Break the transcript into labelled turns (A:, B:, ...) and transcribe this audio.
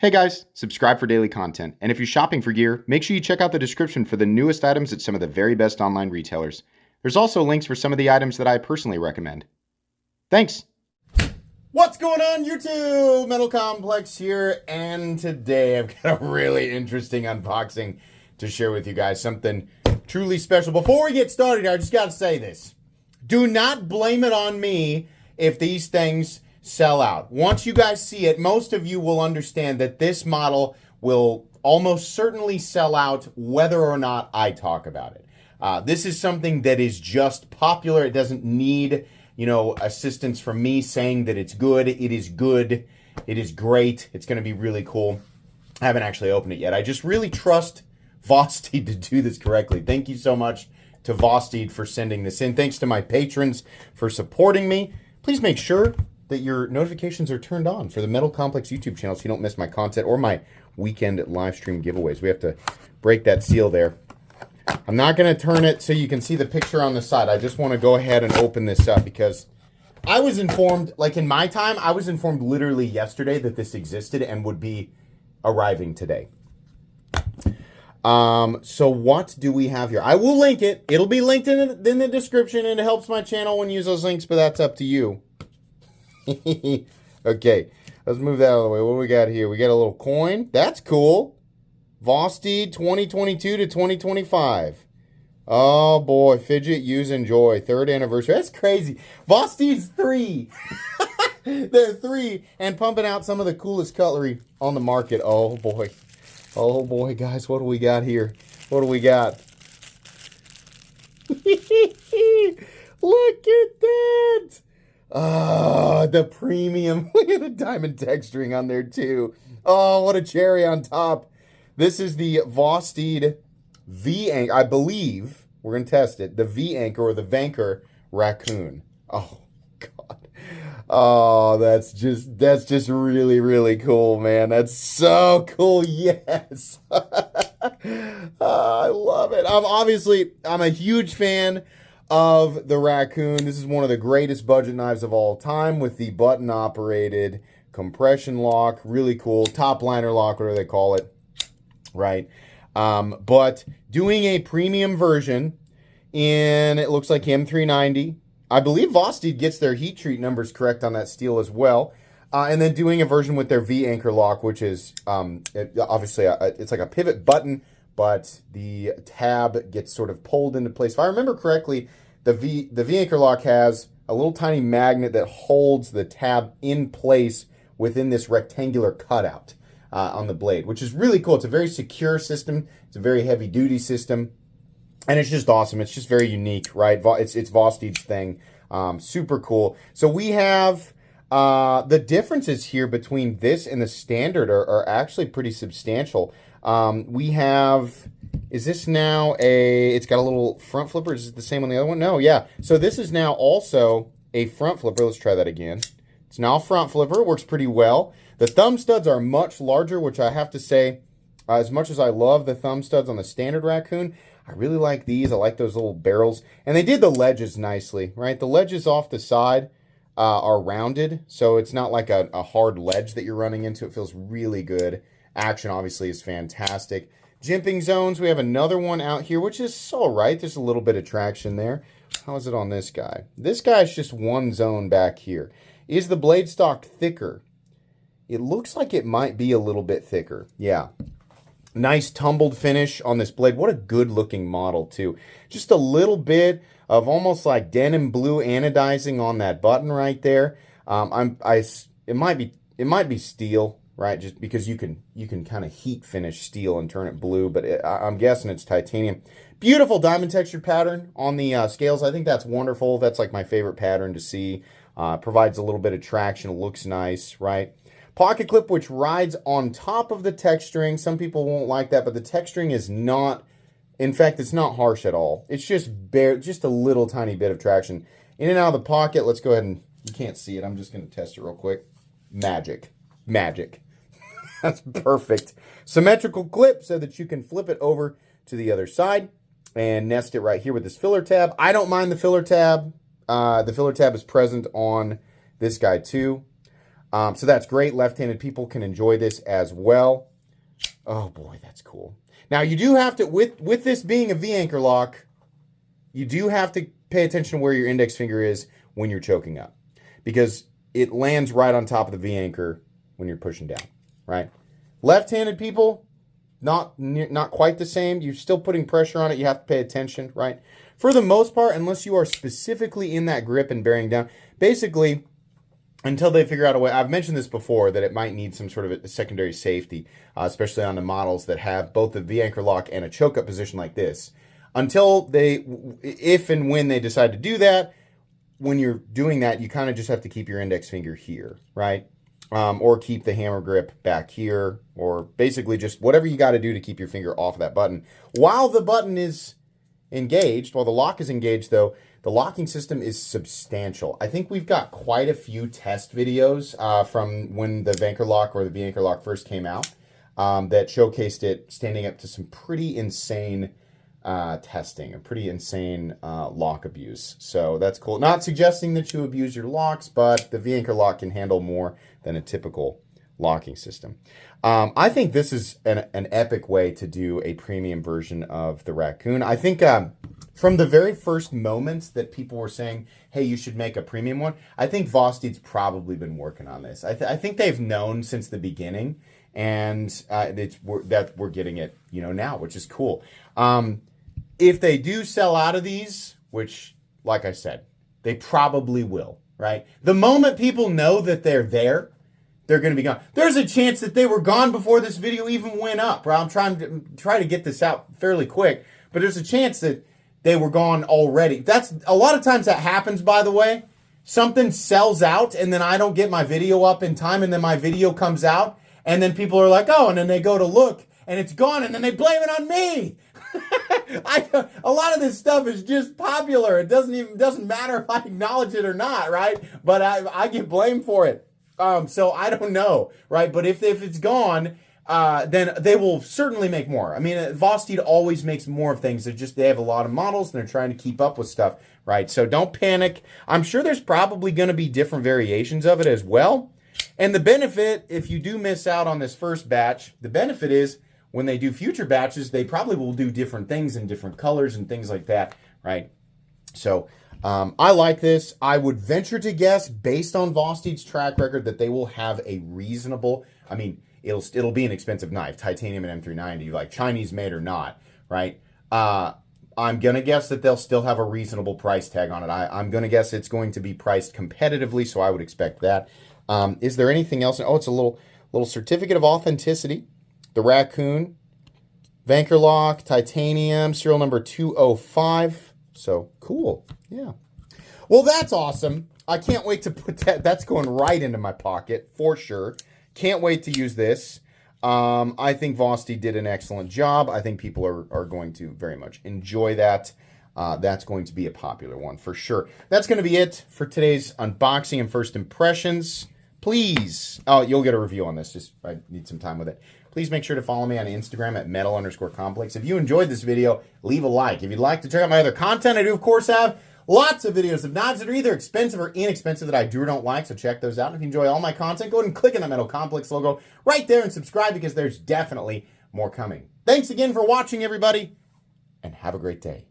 A: Hey guys, subscribe for daily content. And if you're shopping for gear, make sure you check out the description for the newest items at some of the very best online retailers. There's also links for some of the items that I personally recommend. Thanks!
B: What's going on, YouTube? Metal Complex here, and today I've got a really interesting unboxing to share with you guys. Something truly special. Before we get started, I just got to say this. Do not blame it on me if these things sell out. Once you guys see it, most of you will understand that this model will almost certainly sell out whether or not I talk about it. This is something that is just popular. It doesn't need, assistance from me saying that it's good. It is good. It is great. It's going to be really cool. I haven't actually opened it yet. I just really trust Vosteed to do this correctly. Thank you so much to Vosteed for sending this in. Thanks to my patrons for supporting me. Please make sure that your notifications are turned on for the Metal Complex YouTube channel so you don't miss my content or my weekend live stream giveaways. We have to break that seal there. I'm not going to turn it so you can see the picture on the side. I just want to go ahead and open this up because I was informed, like in my time, I was informed literally yesterday that this existed and would be arriving today. So what do we have here? I will link it. It'll be linked in the description, and it helps my channel when you use those links, but that's up to you. Okay, let's move that out of the way. What do we got here? We got a little coin. That's cool. Vosteed 2022 to 2025. Oh boy, fidget, use, enjoy. 3rd anniversary. That's crazy. Vosteed's 3. They're 3 and pumping out some of the coolest cutlery on the market. Oh boy. Oh boy, guys, what do we got here? What do we got? Look at that. The premium. Look at the diamond texturing on there too. Oh, what a cherry on top. This is the Vosteed V-Anchor. I believe, we're going to test it, the V-Anchor or the Vanchor Raccoon. Oh, God. Oh, that's just really, really cool, man. That's so cool. Yes. I love it. I'm a huge fan of the Raccoon. This is one of the greatest budget knives of all time with the button-operated compression lock. Really cool. Top liner lock, whatever they call it. Right. But doing a premium version in, it looks like M390. I believe Vosteed gets their heat treat numbers correct on that steel as well. And then doing a version with their V-Anchor lock, which is obviously it's like a pivot button, but the tab gets sort of pulled into place. If I remember correctly, the V-Anchor lock has a little tiny magnet that holds the tab in place within this rectangular cutout on the blade, which is really cool. It's a very secure system. It's a very heavy-duty system. And it's just awesome. It's just very unique, right? It's Vosteed's thing. Super cool. So we have the differences here between this and the standard are actually pretty substantial. We have, is this now it's got a little front flipper. Is it the same on the other one? No, yeah. So this is now also a front flipper. Let's try that again. It's now a front flipper. It works pretty well. The thumb studs are much larger, which I have to say, as much as I love the thumb studs on the standard Raccoon, I really like these. I like those little barrels. And they did the ledges nicely, right? The ledges off the side are rounded, so it's not like a hard ledge that you're running into. It feels really good. Action, obviously, is fantastic. Jimping zones, we have another one out here, which is all right. There's a little bit of traction there. How is it on this guy? This guy's just one zone back here. Is the blade stock thicker? It looks like it might be a little bit thicker. Yeah. Nice tumbled finish on this blade. What a good looking model too. Just a little bit of almost like denim blue anodizing on that button right there. It might be steel, right? Just because you can kind of heat finish steel and turn it blue, but I'm guessing it's titanium. Beautiful diamond textured pattern on the scales. I think that's wonderful. That's like my favorite pattern to see. Provides a little bit of traction. It looks nice, right? Pocket clip, which rides on top of the texturing. Some people won't like that, but the texturing is not, in fact, it's not harsh at all. It's just just a little tiny bit of traction. In and out of the pocket, let's go ahead and, you can't see it, I'm just going to test it real quick. Magic. Magic. That's perfect. Symmetrical clip so that you can flip it over to the other side and nest it right here with this filler tab. I don't mind the filler tab. The filler tab is present on this guy too. So that's great. Left-handed people can enjoy this as well. Oh boy, that's cool. Now you do have to, with this being a V-anchor lock, you do have to pay attention to where your index finger is when you're choking up, because it lands right on top of the V-anchor when you're pushing down, right? Left-handed people, not quite the same. You're still putting pressure on it. You have to pay attention, right? For the most part, unless you are specifically in that grip and bearing down, basically, until they figure out a way. I've mentioned this before, that it might need some sort of a secondary safety, especially on the models that have both the V-anchor lock and a choke-up position like this. Until they, if and when they decide to do that, when you're doing that, you kind of just have to keep your index finger here, right? Or keep the hammer grip back here, or basically just whatever you got to do to keep your finger off of that button. While the button is engaged, while the lock is engaged though, the locking system is substantial. I think we've got quite a few test videos from when the Vanchor lock or the V-anchor lock first came out that showcased it standing up to some pretty insane testing, a pretty insane lock abuse. So that's cool. Not suggesting that you abuse your locks, but the V-anchor lock can handle more than a typical locking system. I think this is an epic way to do a premium version of the Raccoon. I think from the very first moments that people were saying, hey, you should make a premium one, I think Vosteed's probably been working on this. I think they've known since the beginning, and that we're getting it, now, which is cool. If they do sell out of these, which, like I said, they probably will, right? The moment people know that they're there, they're going to be gone. There's a chance that they were gone before this video even went up, right? I'm trying to get this out fairly quick, but there's a chance that they were gone already. That's a lot of times that happens, by the way. Something sells out, and then I don't get my video up in time, and then my video comes out, and then people are like, oh, and then they go to look, and it's gone, and then they blame it on me. A lot of this stuff is just popular. It doesn't matter if I acknowledge it or not, right? But I get blamed for it. So I don't know, right? But if it's gone, then they will certainly make more. I mean, Vosteed always makes more of things. They have a lot of models, and they're trying to keep up with stuff, right? So don't panic. I'm sure there's probably going to be different variations of it as well. And the benefit, if you do miss out on this first batch, the benefit is when they do future batches, they probably will do different things in different colors and things like that, right? So I like this. I would venture to guess, based on Vosteed's track record, that they will have a reasonable, I mean, it'll be an expensive knife, titanium and M390, like Chinese made or not, right? I'm going to guess that they'll still have a reasonable price tag on it. I'm going to guess it's going to be priced competitively, so I would expect that. Is there anything else? Oh, it's a little certificate of authenticity. The Raccoon, Vanchor lock, titanium, serial number 205. So cool. Yeah. Well, that's awesome. I can't wait to put that. That's going right into my pocket for sure. Can't wait to use this. I think Vosteed did an excellent job. I think people are going to very much enjoy that. That's going to be a popular one for sure. That's going to be it for today's unboxing and first impressions. Please, you'll get a review on this. Just I need some time with it. Please make sure to follow me on Instagram at metal_complex. If you enjoyed this video, leave a like. If you'd like to check out my other content, I do, of course, have lots of videos of knives that are either expensive or inexpensive that I do or don't like, so check those out. And if you enjoy all my content, go ahead and click on that Metal Complex logo right there and subscribe, because there's definitely more coming. Thanks again for watching, everybody, and have a great day.